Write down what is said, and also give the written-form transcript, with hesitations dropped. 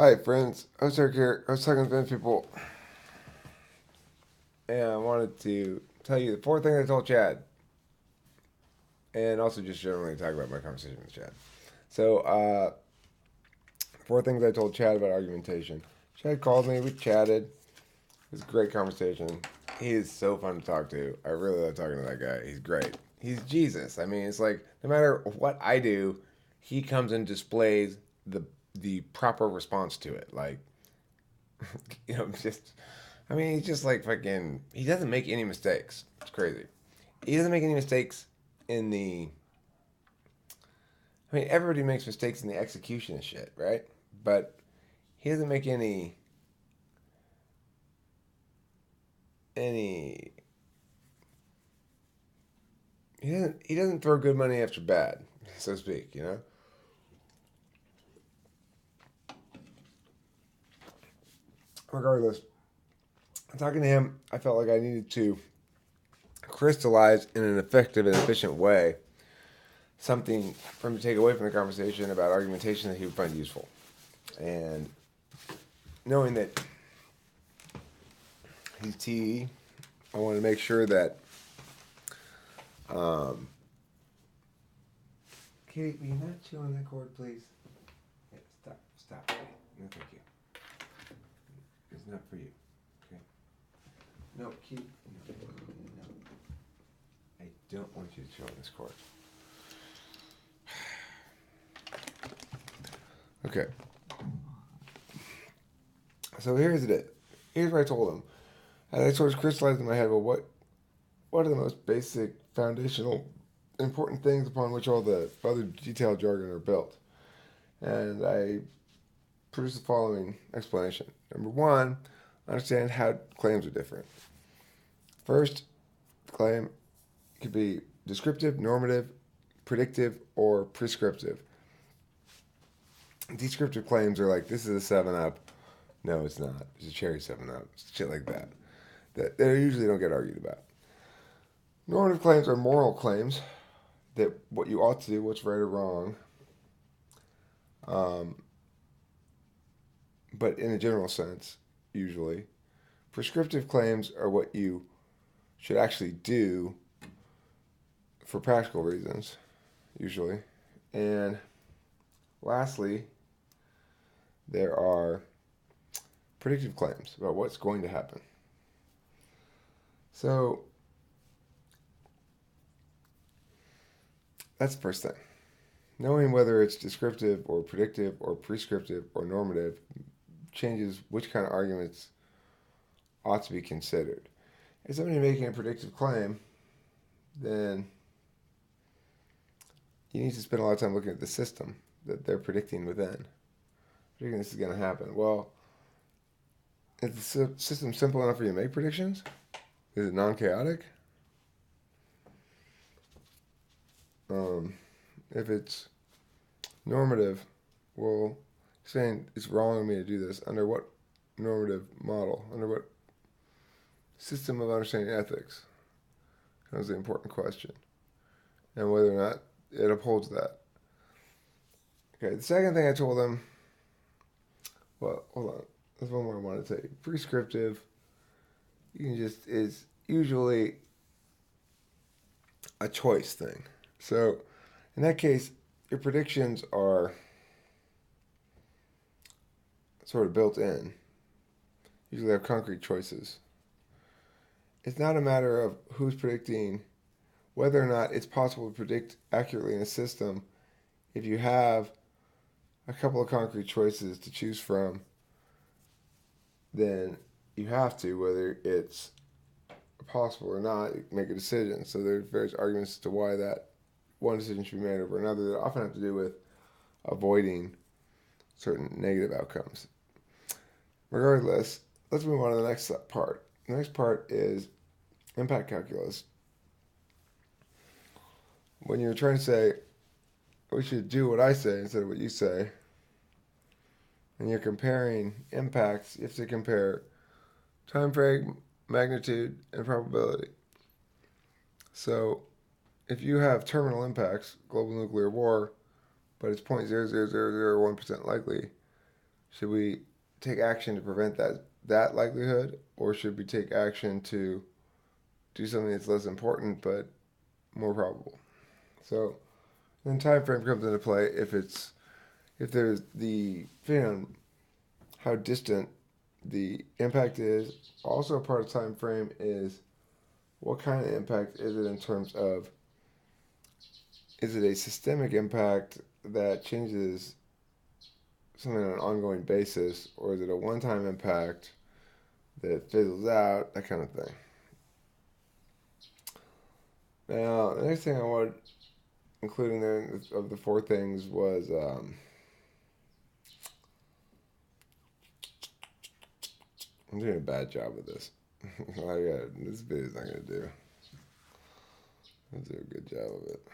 Hi, friends. I was here. I was talking to people, and I wanted to tell you the four things I told Chad, and also just generally talk about my conversation with Chad. So, four things I told Chad about argumentation. Chad called me. We chatted. It was a great conversation. He is so fun to talk to. I really love talking to that guy. He's great. He's Jesus. I mean, it's like no matter what I do, he comes and displays the proper response to it. Like, just I mean, he's just like fucking. He doesn't make any mistakes. It's crazy. He doesn't make any mistakes in the. I mean, everybody makes mistakes in the execution of shit, right? But he doesn't make any. He doesn't throw good money after bad, so to speak. Regardless, talking to him, I felt like I needed to crystallize in an effective and efficient way something for him to take away from the conversation about argumentation that he would find useful. And knowing that he's TE, I want to make sure that. Um, Kitty, will you not chew on that cord, please? Yeah, stop. No, thank you. It's not for you. Okay. No, Kitty. No. I don't want you to chew on this cord. Okay. So here's it. Here's what I told him. And I sort of crystallized in my head, well, what are the most basic, foundational, important things upon which all the other detailed jargon are built? And I produced the following explanation. Number one, understand how claims are different. First, the claim could be descriptive, normative, predictive, or prescriptive. Descriptive claims are like, this is a 7 Up. No, it's not. It's a cherry 7 Up. Shit like that. That they usually don't get argued about. Normative claims are moral claims that what you ought to do, what's right or wrong, um, but in a general sense, usually. Prescriptive claims are what you should actually do for practical reasons, usually. And lastly, there are predictive claims about what's going to happen. So that's the first thing. Knowing whether it's descriptive or predictive or prescriptive or normative changes which kind of arguments ought to be considered. If somebody making a predictive claim, then you need to spend a lot of time looking at the system that they're predicting within. Predicting this is going to happen. Well, is the system simple enough for you to make predictions? Is it non-chaotic? If it's normative, well, saying it's wrong of me to do this under what normative model? Under what system of understanding ethics? That was the important question. And whether or not it upholds that. Okay, the second thing I told them, well, hold on. There's one more I want to tell you. Prescriptive, is usually a choice thing. So in that case, your predictions are sort of built in. Usually have concrete choices. It's not a matter of who's predicting whether or not it's possible to predict accurately in a system if you have a couple of concrete choices to choose from, then you have to, whether it's possible or not, make a decision. So there's various arguments as to why that one decision should be made over another that often have to do with avoiding certain negative outcomes. Regardless, let's move on to the next part. The next part is impact calculus. When you're trying to say, we should do what I say instead of what you say, and you're comparing impacts, you have to compare time frame, magnitude, and probability. So if you have terminal impacts, global nuclear war, but it's 0.00001% likely, Should we take action to prevent that likelihood, or should we take action to do something that's less important but more probable? So then time frame comes into play if there's depending on how distant the impact is. Also, a part of time frame is what kind of impact is it in terms of, is it a systemic impact that changes something on an ongoing basis, or is it a one-time impact that fizzles out, that kind of thing. Now, the next thing I wanted, including there of the four things, was I'm doing a bad job of this. This video's not gonna do. I'll do a good job of it.